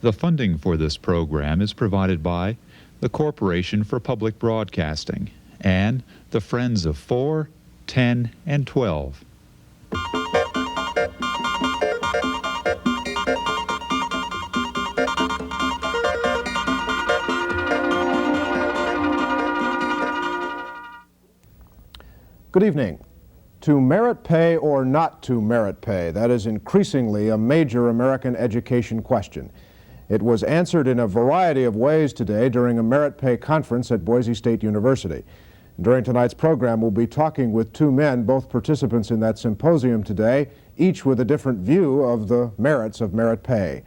The funding for this program is provided by the Corporation for Public Broadcasting and the Friends of 4, 10, and 12. Good evening. To merit pay or not to merit pay, that is increasingly a major American education question. It was answered in a variety of ways today during a merit pay conference at Boise State University. During tonight's program, we'll be talking with two men, both participants in that symposium today, each with a different view of the merits of merit pay.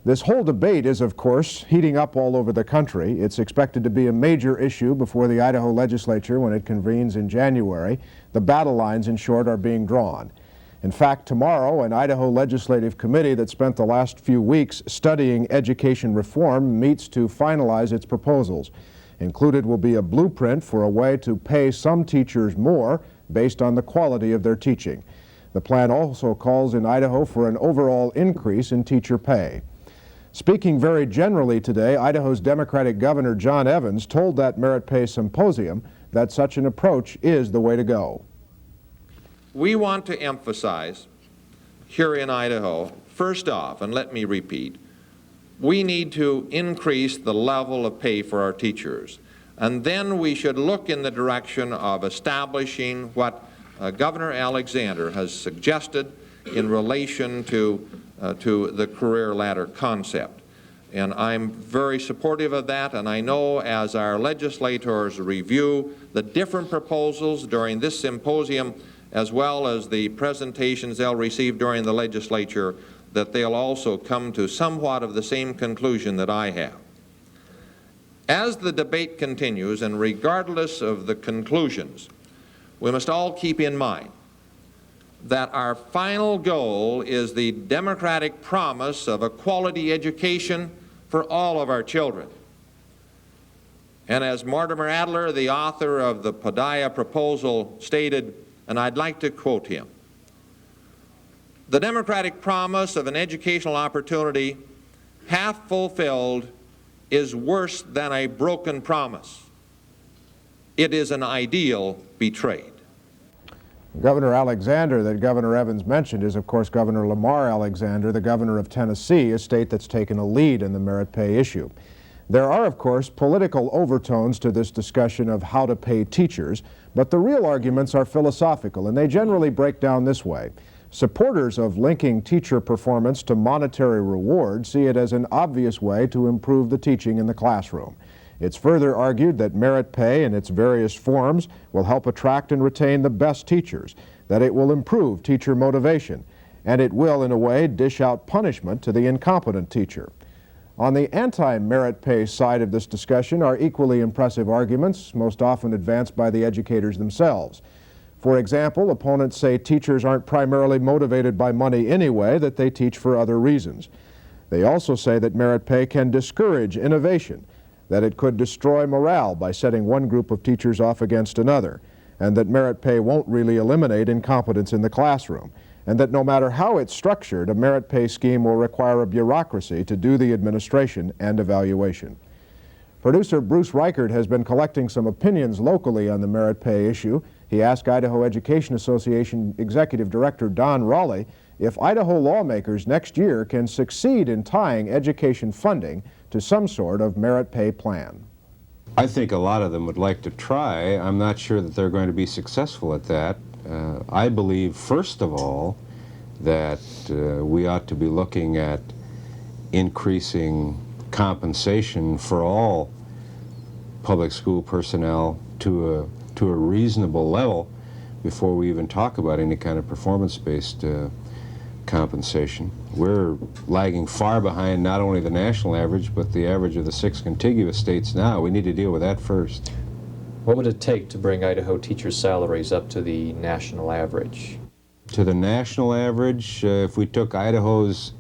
This whole debate is, of course, heating up all over the country. It's expected to be a major issue before the Idaho legislature when it convenes in January. The battle lines, in short, are being drawn. In fact, tomorrow, an Idaho legislative committee that spent the last few weeks studying education reform meets to finalize its proposals. Included will be a blueprint for a way to pay some teachers more based on the quality of their teaching. The plan also calls in Idaho for an overall increase in teacher pay. Speaking very generally today, Idaho's Democratic Governor John Evans told that merit pay symposium that such an approach is the way to go. We want to emphasize here in Idaho, first off, and let me repeat, we need to increase the level of pay for our teachers. And then we should look in the direction of establishing what Governor Alexander has suggested in relation to the career ladder concept. And I'm very supportive of that, and I know as our legislators review the different proposals during this symposium, as well as the presentations they'll receive during the legislature, that they'll also come to somewhat of the same conclusion that I have. As the debate continues, and regardless of the conclusions, we must all keep in mind that our final goal is the democratic promise of a quality education for all of our children. And as Mortimer Adler, the author of the Padilla proposal, stated, and I'd like to quote him, "The democratic promise of an educational opportunity half fulfilled is worse than a broken promise. It is an ideal betrayed." Governor Alexander that Governor Evans mentioned is, of course, Governor Lamar Alexander, the governor of Tennessee, a state that's taken a lead in the merit pay issue. There are, of course, political overtones to this discussion of how to pay teachers, but the real arguments are philosophical, and they generally break down this way. Supporters of linking teacher performance to monetary reward see it as an obvious way to improve the teaching in the classroom. It's further argued that merit pay in its various forms will help attract and retain the best teachers, that it will improve teacher motivation, and it will, in a way, dish out punishment to the incompetent teacher. On the anti-merit pay side of this discussion are equally impressive arguments, most often advanced by the educators themselves. For example, opponents say teachers aren't primarily motivated by money anyway, that they teach for other reasons. They also say that merit pay can discourage innovation, that it could destroy morale by setting one group of teachers off against another, and that merit pay won't really eliminate incompetence in the classroom, and that no matter how it's structured, a merit pay scheme will require a bureaucracy to do the administration and evaluation. Producer Bruce Reichert has been collecting some opinions locally on the merit pay issue. He asked Idaho Education Association Executive Director Don Raleigh if Idaho lawmakers next year can succeed in tying education funding to some sort of merit pay plan. I think a lot of them would like to try. I'm not sure that they're going to be successful at that. I believe, first of all, that we ought to be looking at increasing compensation for all public school personnel to a reasonable level before we even talk about any kind of performance-based compensation. We're lagging far behind not only the national average, but the average of the 6 contiguous states now. We need to deal with that first. What would it take to bring Idaho teachers' salaries up to the national average? To the national average, if we took Idaho's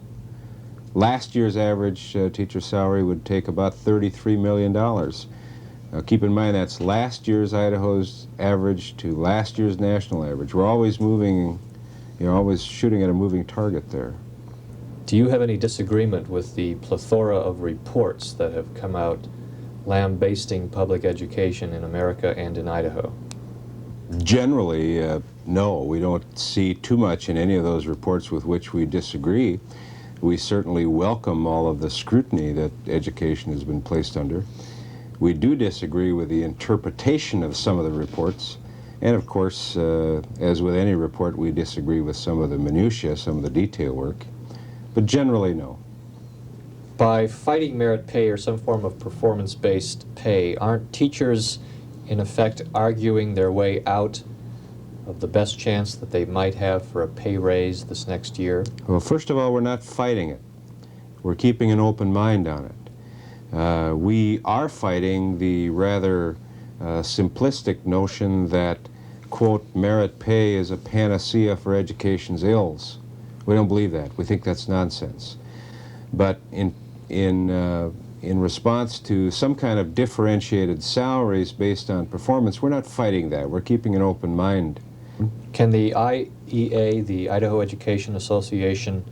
last year's average teacher salary would take about $33 million. Now keep in mind that's last year's Idaho's average to last year's national average. We're always moving, always shooting at a moving target there. Do you have any disagreement with the plethora of reports that have come out lambasting public education in America and in Idaho? Generally, no. We don't see too much in any of those reports with which we disagree. We certainly welcome all of the scrutiny that education has been placed under. We do disagree with the interpretation of some of the reports, and of course, as with any report, we disagree with some of the minutiae, some of the detail work, but generally no. By fighting merit pay or some form of performance-based pay, aren't teachers in effect arguing their way out of the best chance that they might have for a pay raise this next year? Well, first of all, we're not fighting it. We're keeping an open mind on it. We are fighting the rather simplistic notion that, quote, merit pay is a panacea for education's ills. We don't believe that. We think that's nonsense. But in response to some kind of differentiated salaries based on performance, we're not fighting that. We're keeping an open mind. Can the IEA, the Idaho Education Association,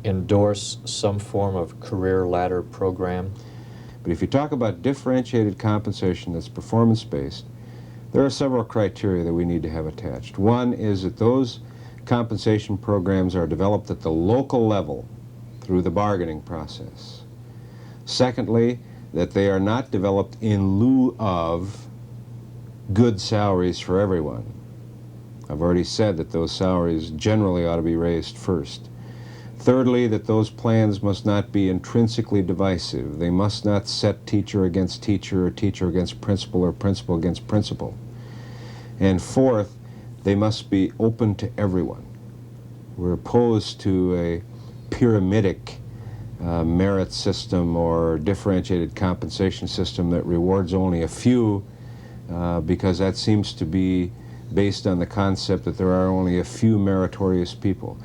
endorse some form of career ladder program? But if you talk about differentiated compensation that's performance-based, there are several criteria that we need to have attached. One is that those compensation programs are developed at the local level through the bargaining process. Secondly, that they are not developed in lieu of good salaries for everyone. I've already said that those salaries generally ought to be raised first. Thirdly, that those plans must not be intrinsically divisive. They must not set teacher against teacher or teacher against principal or principal against principal. And fourth, they must be open to everyone. We're opposed to a pyramidic merit system or differentiated compensation system that rewards only a few because that seems to be based on the concept that there are only a few meritorious people.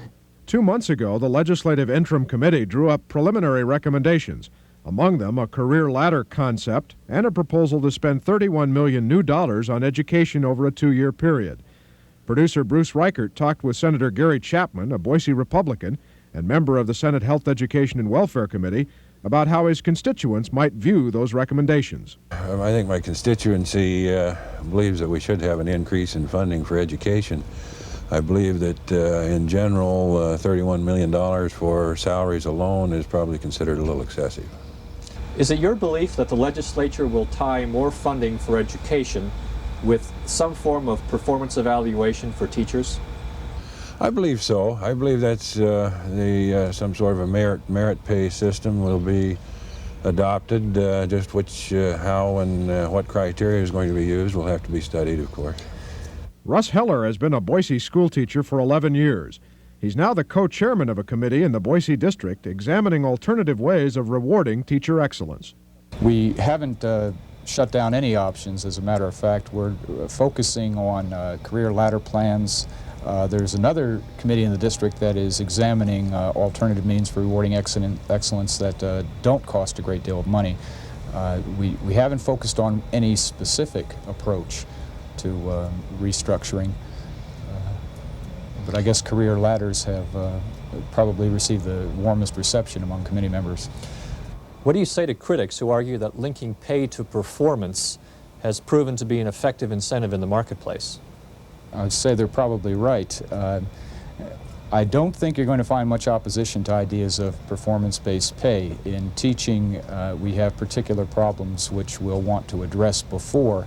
2 months ago, the Legislative Interim Committee drew up preliminary recommendations, among them a career ladder concept and a proposal to spend $31 million new on education over a 2-year period. Producer Bruce Reichert talked with Senator Gary Chapman, a Boise Republican and member of the Senate Health, Education, and Welfare Committee, about how his constituents might view those recommendations. I think my constituency believes that we should have an increase in funding for education. I believe that in general, $31 million for salaries alone is probably considered a little excessive. Is it your belief that the legislature will tie more funding for education with some form of performance evaluation for teachers? I believe so. I believe that's some sort of a merit pay system will be adopted. Just how and what criteria is going to be used will have to be studied, of course. Russ Heller has been a Boise school teacher for 11 years. He's now the co-chairman of a committee in the Boise district examining alternative ways of rewarding teacher excellence. We haven't shut down any options. As a matter of fact, we're focusing on career ladder plans. There's another committee in the district that is examining alternative means for rewarding excellence that don't cost a great deal of money. We haven't focused on any specific approach to restructuring, but I guess career ladders have probably received the warmest reception among committee members. What do you say to critics who argue that linking pay to performance has proven to be an effective incentive in the marketplace? I would say they're probably right. I don't think you're going to find much opposition to ideas of performance-based pay. In teaching, we have particular problems which we'll want to address before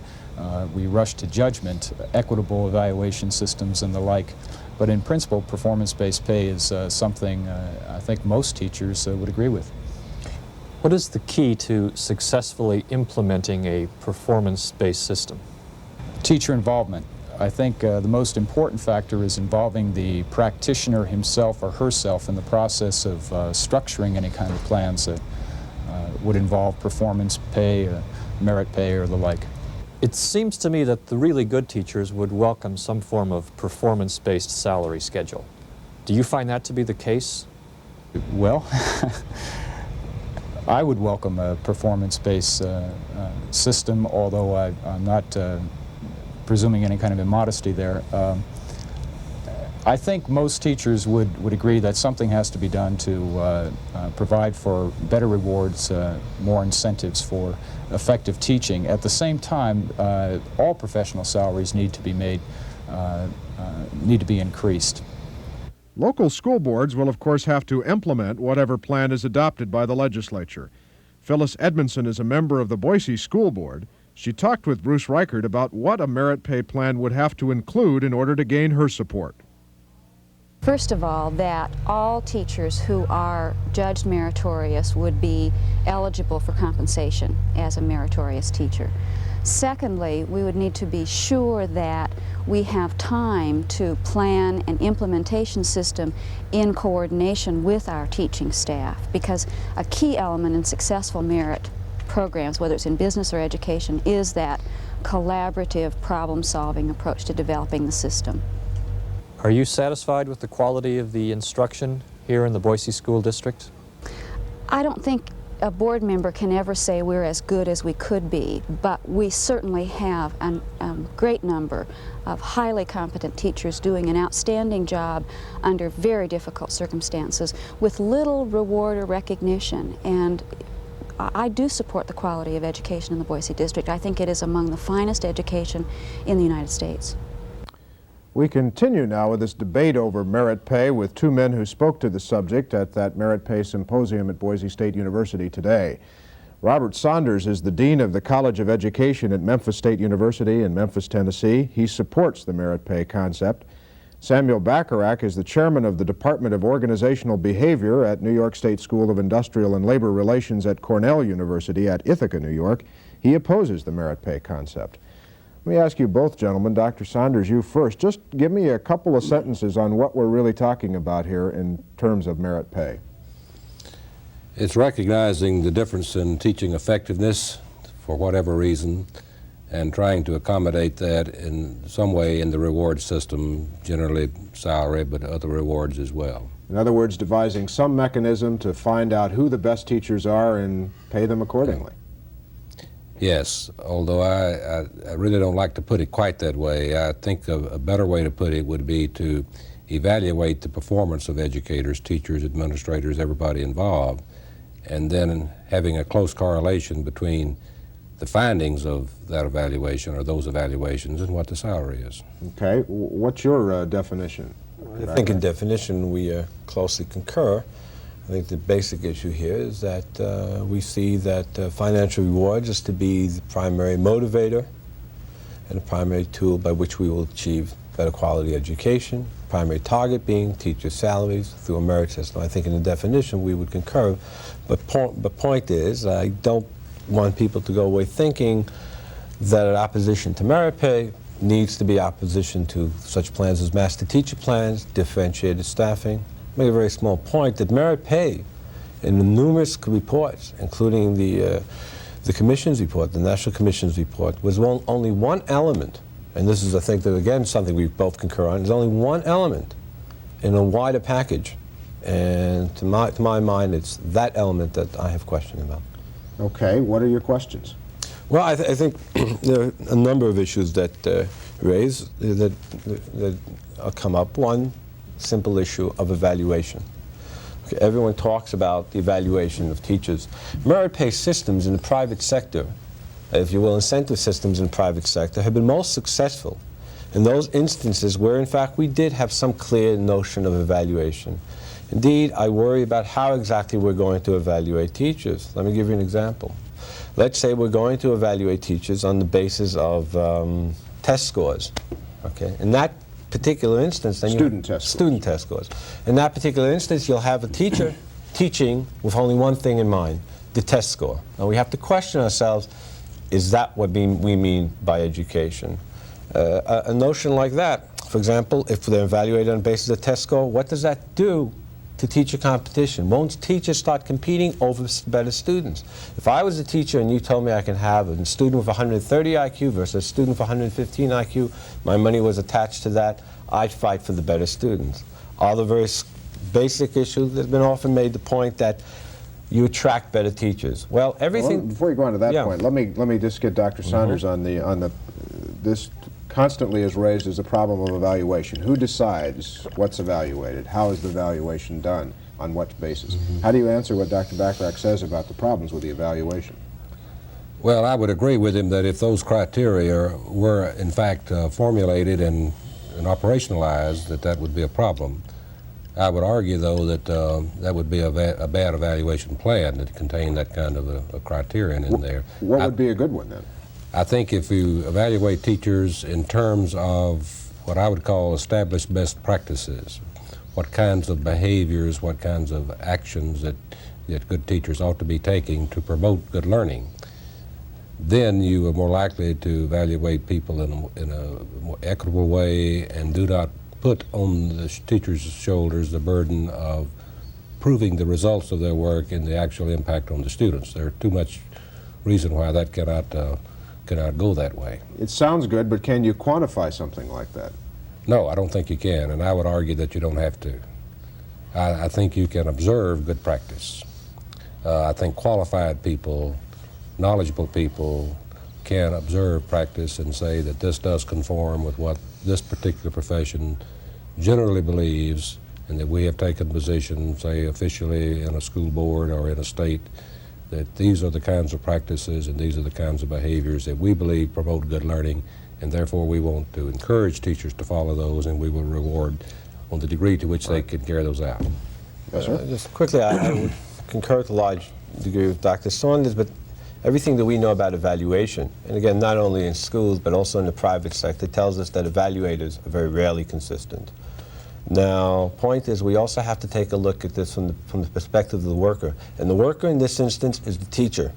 we rush to judgment, equitable evaluation systems and the like. But in principle, performance-based pay is something I think most teachers would agree with. What is the key to successfully implementing a performance-based system? Teacher involvement. I think the most important factor is involving the practitioner himself or herself in the process of structuring any kind of plans that would involve performance pay, merit pay, or the like. It seems to me that the really good teachers would welcome some form of performance-based salary schedule. Do you find that to be the case? Well, I would welcome a performance-based system, although I'm not presuming any kind of immodesty there. I think most teachers would agree that something has to be done to provide for better rewards, more incentives for effective teaching. At the same time, all professional salaries need to be increased. Local school boards will, of course, have to implement whatever plan is adopted by the legislature. Phyllis Edmondson is a member of the Boise School Board. She talked with Bruce Reichert about what a merit pay plan would have to include in order to gain her support. First of all, that all teachers who are judged meritorious would be eligible for compensation as a meritorious teacher. Secondly, we would need to be sure that we have time to plan an implementation system in coordination with our teaching staff, because a key element in successful merit programs, whether it's in business or education, is that collaborative problem-solving approach to developing the system. Are you satisfied with the quality of the instruction here in the Boise School District? I don't think a board member can ever say we're as good as we could be, but we certainly have a great number of highly competent teachers doing an outstanding job under very difficult circumstances with little reward or recognition. And I do support the quality of education in the Boise District. I think it is among the finest education in the United States. We continue now with this debate over merit pay with two men who spoke to the subject at that merit pay symposium at Boise State University today. Robert Saunders is the Dean of the College of Education at Memphis State University in Memphis, Tennessee. He supports the merit pay concept. Samuel Bacharach is the Chairman of the Department of Organizational Behavior at New York State School of Industrial and Labor Relations at Cornell University at Ithaca, New York. He opposes the merit pay concept. Let me ask you both, gentlemen. Dr. Saunders, you first. Just give me a couple of sentences on what we're really talking about here in terms of merit pay. It's recognizing the difference in teaching effectiveness for whatever reason and trying to accommodate that in some way in the reward system, generally salary, but other rewards as well. In other words, devising some mechanism to find out who the best teachers are and pay them accordingly. Yes, although I really don't like to put it quite that way. I think a better way to put it would be to evaluate the performance of educators, teachers, administrators, everybody involved, and then having a close correlation between the findings of that evaluation or those evaluations and what the salary is. Okay, what's your definition? I think in definition we closely concur. I think the basic issue here is that we see that financial rewards is to be the primary motivator and the primary tool by which we will achieve better quality education, primary target being teacher salaries through a merit system. I think in the definition we would concur, but point is I don't want people to go away thinking that an opposition to merit pay needs to be opposition to such plans as master teacher plans, differentiated staffing. Make a very small point that merit pay in the numerous reports, including the Commission's report, the National Commission's report, was only one element, and this is, I think, that again something we both concur on, is only one element in a wider package. And to my mind, it's that element that I have questions about. Okay, what are your questions? Well, I think there are a number of issues that that come up. One, simple issue of evaluation. Okay, everyone talks about the evaluation of teachers. Merit pay systems in the private sector, if you will, incentive systems in the private sector, have been most successful in those instances where, in fact, we did have some clear notion of evaluation. Indeed, I worry about how exactly we're going to evaluate teachers. Let me give you an example. Let's say we're going to evaluate teachers on the basis of test scores. Okay, in that particular instance, then student test scores. In that particular instance, you'll have a teacher teaching with only one thing in mind: the test score. Now we have to question ourselves: is that what we mean by education? A notion like that, for example, if they're evaluated on the basis of the test score, what does that do to teacher competition? Won't teachers start competing over better students? If I was a teacher and you told me I can have a student with 130 IQ versus a student with 115 IQ, my money was attached to that, I'd fight for the better students. Other very basic issue that's been often made the point that you attract better teachers. Well, everything... Well, before you go on to that point, let me just get Dr. Saunders on this constantly is raised is the problem of evaluation. Who decides what's evaluated? How is the evaluation done? On what basis? How do you answer what Dr. Bachrach says about the problems with the evaluation? Well, I would agree with him that if those criteria were in fact formulated and operationalized, that would be a problem. I would argue, though, that that would be a bad evaluation plan that contained that kind of a criterion in there. What would be a good one, then? I think if you evaluate teachers in terms of what I would call established best practices, what kinds of behaviors, what kinds of actions that good teachers ought to be taking to promote good learning, then you are more likely to evaluate people in a more equitable way and do not put on the teacher's shoulders the burden of proving the results of their work and the actual impact on the students. There's too much reason why that cannot go that way. It sounds good, but can you quantify something like that? No, I don't think you can, and I would argue that you don't have to. I think you can observe good practice. I think qualified people, knowledgeable people can observe practice and say that this does conform with what this particular profession generally believes, and that we have taken position, say officially in a school board or in a state, that these are the kinds of practices and these are the kinds of behaviors that we believe promote good learning, and therefore we want to encourage teachers to follow those, and we will reward on the degree to which they can carry those out. Yes, sir. Just quickly, I would concur to a large degree with Dr. Saunders, but everything that we know about evaluation, and again, not only in schools, but also in the private sector, tells us that evaluators are very rarely consistent. Now, point is, we also have to take a look at this from the perspective of the worker. And the worker in this instance is the teacher.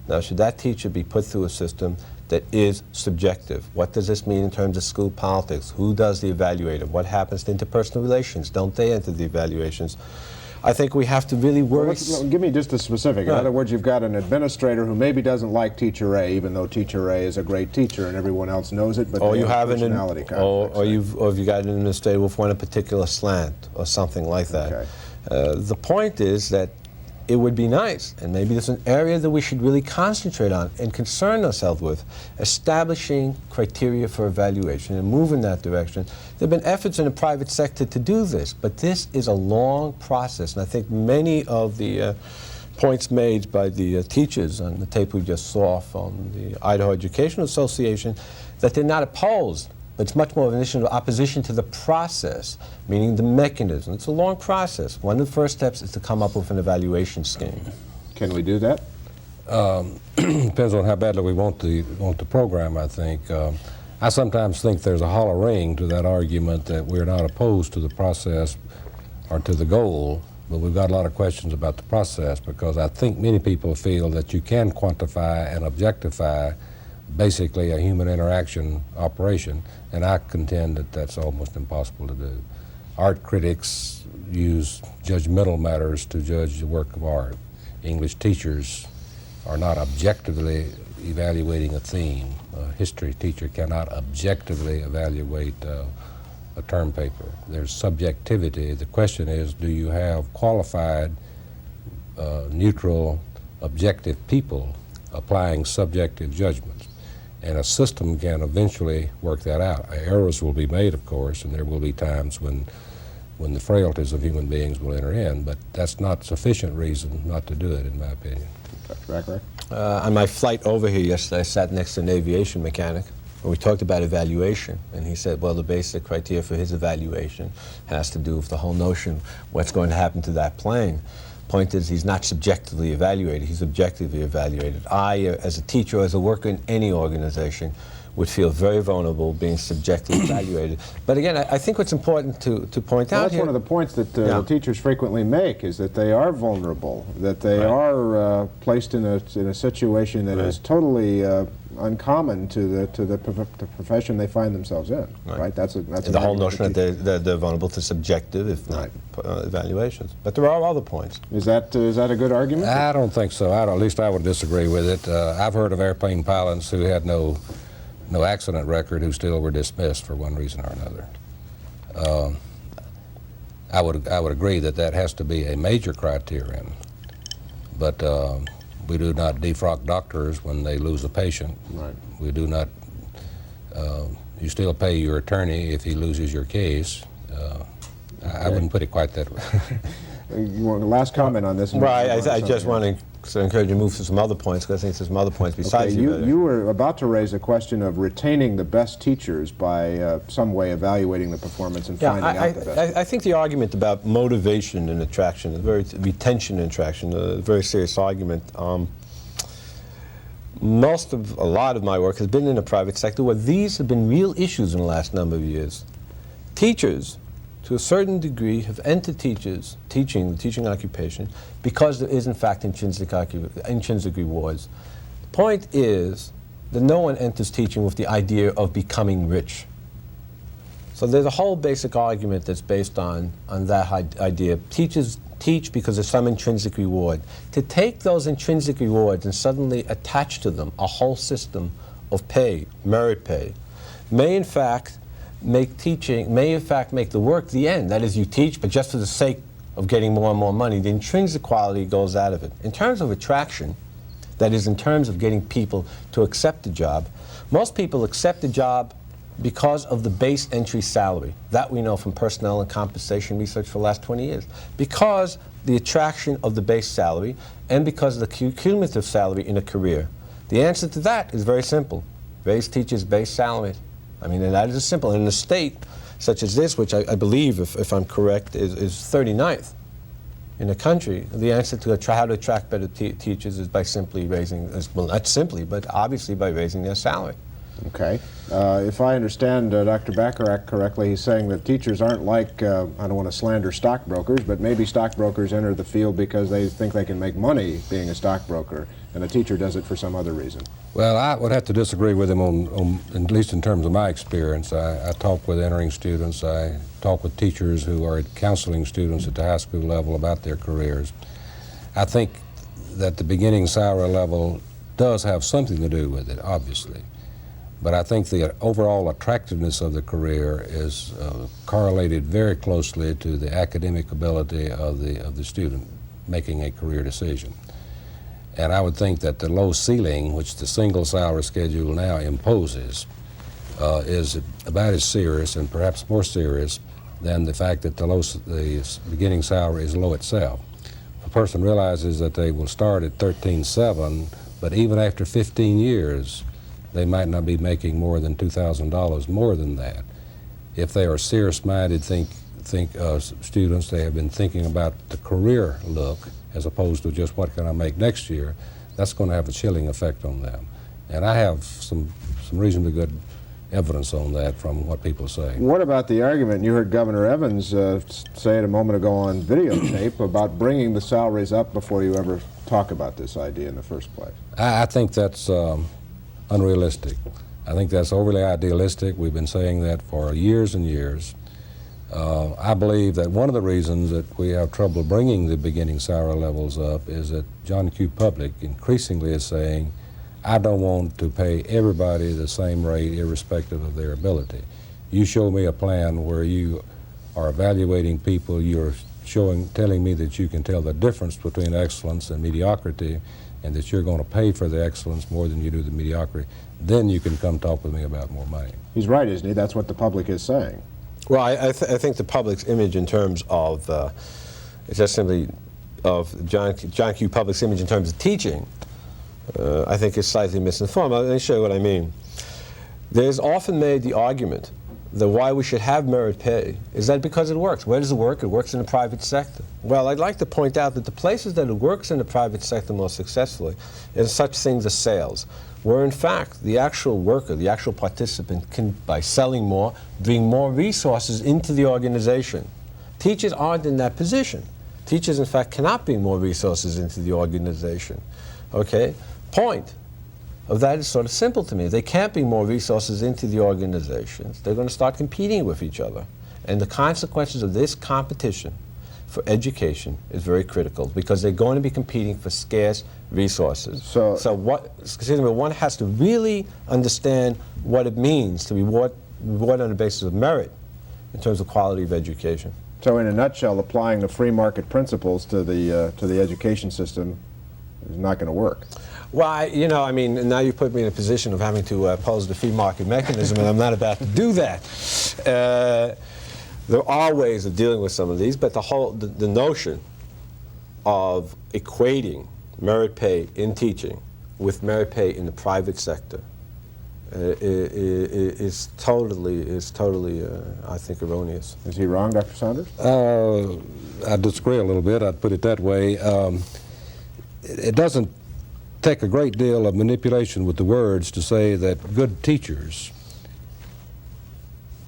Now, should that teacher be put through a system that is subjective? What does this mean in terms of school politics? Who does the evaluating? What happens to interpersonal relations? Don't they enter the evaluations? I think we have to really worry. Well, give me just a specific. In other words, you've got an administrator who maybe doesn't like teacher A, even though teacher A is a great teacher and everyone else knows it, but they have personality conflicts. Or you've got an administrator with one a particular slant or something like that. Okay. The point is that it would be nice, and maybe there's an area that we should really concentrate on and concern ourselves with, establishing criteria for evaluation and move in that direction. There have been efforts in the private sector to do this, but this is a long process, and I think many of the points made by the teachers on the tape we just saw from the Idaho Educational Association, that they're not opposed, but it's much more of an issue of opposition to the process, meaning the mechanism. It's a long process. One of the first steps is to come up with an evaluation scheme. Can we do that? Depends on how badly we want the program, I think. I sometimes think there's a hollow ring to that argument that we're not opposed to the process or to the goal, but we've got a lot of questions about the process, because I think many people feel that you can quantify and objectify basically a human interaction operation, and I contend that that's almost impossible to do. Art critics use judgmental matters to judge the work of art. English teachers are not objectively evaluating a theme. A history teacher cannot objectively evaluate a term paper. There's subjectivity. The question is, do you have qualified, neutral, objective people applying subjective judgments? And a system can eventually work that out. Errors will be made, of course, and there will be times when the frailties of human beings will enter in, but that's not sufficient reason not to do it, in my opinion. Dr. Bachrach? On my flight over here yesterday, I sat next to an aviation mechanic, and we talked about evaluation, and he said, well, the basic criteria for his evaluation has to do with the whole notion what's going to happen to that plane. Point is, he's not subjectively evaluated, he's objectively evaluated. I, as a teacher or as a worker in any organization, would feel very vulnerable being subjectively evaluated. But again, I think what's important to point out that's here... one of the points that the teachers frequently make, is that they are vulnerable, that they are placed in a situation that is totally uncommon to the profession they find themselves in. Right? That's the whole notion that they're vulnerable to subjective, if not evaluations. But there are other points. Is that a good argument? I don't think so. At least I would disagree with it. I've heard of airplane pilots who had no accident record who still were dismissed for one reason or another. I would agree that that has to be a major criterion, but we do not defrock doctors when they lose a patient. Right. We do not You still pay your attorney if he loses your case. I wouldn't put it quite that way. You want a last comment on this? Well, I just want to encourage you to move to some other points, because I think there's some other points besides you were about to raise a question of retaining the best teachers by some way evaluating the performance and finding out the best. I think the argument about motivation and attraction, retention and attraction, a very serious argument. A lot of my work has been in the private sector, where these have been real issues in the last number of years. Teachers, to a certain degree, have entered the teaching occupation, because there is, in fact, intrinsic rewards. The point is that no one enters teaching with the idea of becoming rich. So there's a whole basic argument that's based on that idea. Teachers teach because there's some intrinsic reward. To take those intrinsic rewards and suddenly attach to them a whole system of pay, merit pay, may in fact make the work the end. That is, you teach, but just for the sake of getting more and more money, the intrinsic quality goes out of it. In terms of attraction, that is, in terms of getting people to accept the job, most people accept the job because of the base entry salary. That we know from personnel and compensation research for the last 20 years. Because the attraction of the base salary, and because of the cumulative salary in a career. The answer to that is very simple. Raise teachers' base salaries. I mean, and that is simple. In a state such as this, which I believe, if I'm correct, is 39th in the country, the answer to how to attract better teachers is by simply raising, well, not simply, but obviously by raising their salary. Okay. If I understand Dr. Bacharach correctly, he's saying that teachers aren't like, I don't want to slander stockbrokers, but maybe stockbrokers enter the field because they think they can make money being a stockbroker, and a teacher does it for some other reason. Well, I would have to disagree with him on at least in terms of my experience. I talk with entering students, I talk with teachers who are counseling students at the high school level about their careers. I think that the beginning salary level does have something to do with it, obviously. But I think the overall attractiveness of the career is correlated very closely to the academic ability of the student making a career decision. And I would think that the low ceiling, which the single salary schedule now imposes, is about as serious and perhaps more serious than the fact that the beginning salary is low itself. If a person realizes that they will start at $13,700, but even after 15 years, they might not be making more than $2,000 more than that. If they are serious-minded students, they have been thinking about the career look as opposed to just what can I make next year, that's going to have a chilling effect on them. And I have some reasonably good evidence on that from what people say. What about the argument you heard Governor Evans say it a moment ago on videotape about bringing the salaries up before you ever talk about this idea in the first place? I think that's unrealistic. I think that's overly idealistic. We've been saying that for years and years. I believe that one of the reasons that we have trouble bringing the beginning salary levels up is that John Q. Public increasingly is saying, I don't want to pay everybody the same rate irrespective of their ability. You show me a plan where you are evaluating people, you're telling me that you can tell the difference between excellence and mediocrity, and that you're going to pay for the excellence more than you do the mediocrity, then you can come talk with me about more money. He's right, isn't he? That's what the public is saying. Well, I think the public's image in terms of, just simply of John Q. Public's image in terms of teaching, I think is slightly misinformed. Let me show you what I mean. There's often made the argument that why we should have merit pay is that because it works. Where does it work? It works in the private sector. Well, I'd like to point out that the places that it works in the private sector most successfully is such things as sales, where in fact the actual worker, the actual participant can, by selling more, bring more resources into the organization. Teachers aren't in that position. Teachers, in fact, cannot bring more resources into the organization. Okay? Point of that is sort of simple to me. They can't bring more resources into the organizations. They're going to start competing with each other. And the consequences of this competition for education is very critical because they're going to be competing for scarce resources. So one has to really understand what it means to reward on the basis of merit in terms of quality of education. So in a nutshell, applying the free market principles to the education system is not going to work. Well, you know, I mean, now you put me in a position of having to oppose the free market mechanism, and I'm not about to do that. There are ways of dealing with some of these, but the notion of equating merit pay in teaching with merit pay in the private sector is totally, I think, erroneous. Is he wrong, Dr. Saunders? I disagree a little bit. I'd put it that way. It doesn't take a great deal of manipulation with the words to say that good teachers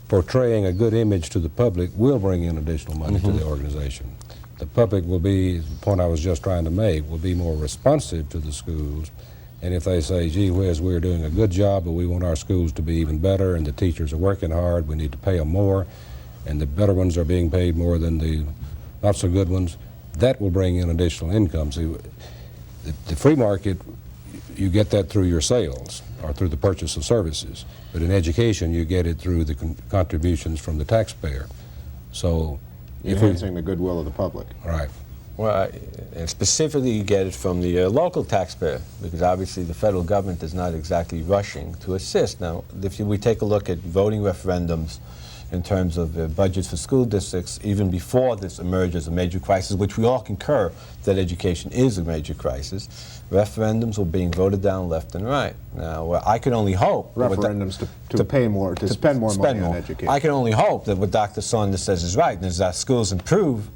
portraying a good image to the public will bring in additional money to the organization. The public will be, the point I was just trying to make, will be more responsive to the schools. And if they say, gee whiz, we're doing a good job, but we want our schools to be even better, and the teachers are working hard, we need to pay them more, and the better ones are being paid more than the not so good ones, that will bring in additional income. See, the free market, you get that through your sales or through the purchase of services. But in education, you get it through the contributions from the taxpayer. So, enhancing the goodwill of the public. Right. Well, and specifically you get it from the local taxpayer, because obviously the federal government is not exactly rushing to assist. Now, if we take a look at voting referendums in terms of budgets for school districts, even before this emerged as a major crisis, which we all concur that education is a major crisis, referendums were being voted down left and right. Now, I can only hope... Referendums to pay more, to spend more money on education. I can only hope that what Dr. Saunders says is right, and as our schools improve,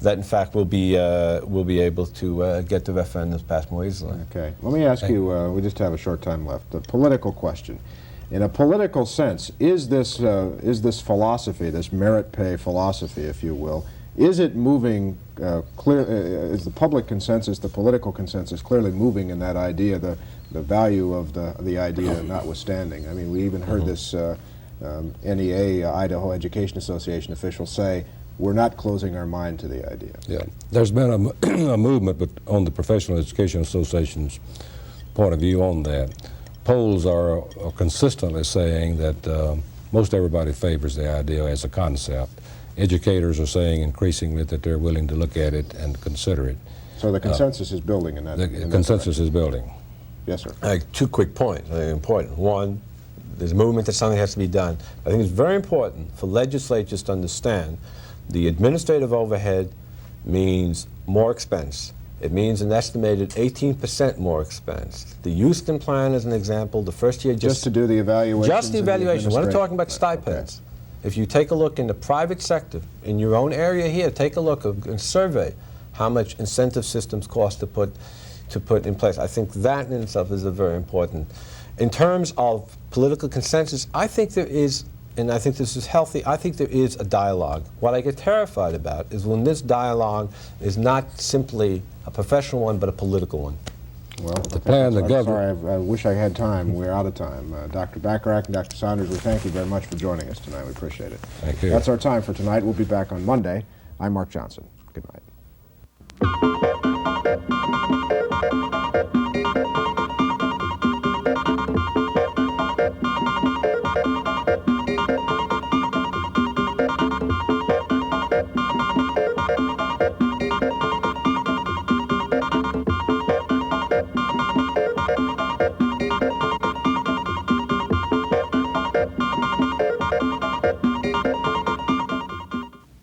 that in fact we'll be able to get the referendums passed more easily. Okay. Let me ask you, we just have a short time left, the political question. In a political sense, is this philosophy, this merit pay philosophy, if you will, is it moving is the public consensus, the political consensus clearly moving in that idea, the value of the idea notwithstanding? I mean, we even heard this NEA, Idaho Education Association official say, we're not closing our mind to the idea. Yeah, there's been a movement but on the Professional Education Association's point of view on that. Polls are consistently saying that most everybody favors the idea as a concept. Educators are saying increasingly that they're willing to look at it and consider it. So the consensus is building in that direction. The consensus is building. Yes, sir. Two quick points, very important. One, there's a movement that something has to be done. I think it's very important for legislatures to understand the administrative overhead means more expense. It means an estimated 18% more expense. The Houston plan, as an example, the first year just to do the evaluation. Just the evaluation. We're not talking about stipends. Okay. If you take a look in the private sector, in your own area here, take a look and survey how much incentive systems cost to put in place. I think that in itself is a very important. In terms of political consensus, I think there is, and I think this is healthy, I think there is a dialogue. What I get terrified about is when this dialogue is not simply a professional one, but a political one. Well, sorry, I wish I had time. We're out of time. Dr. Bacharach and Dr. Saunders, we thank you very much for joining us tonight. We appreciate it. Thank you. That's our time for tonight. We'll be back on Monday. I'm Mark Johnson. Good night.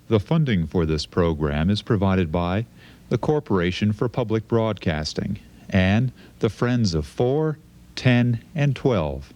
The funding for this program is provided by the Corporation for Public Broadcasting and the Friends of 4, 10, and 12.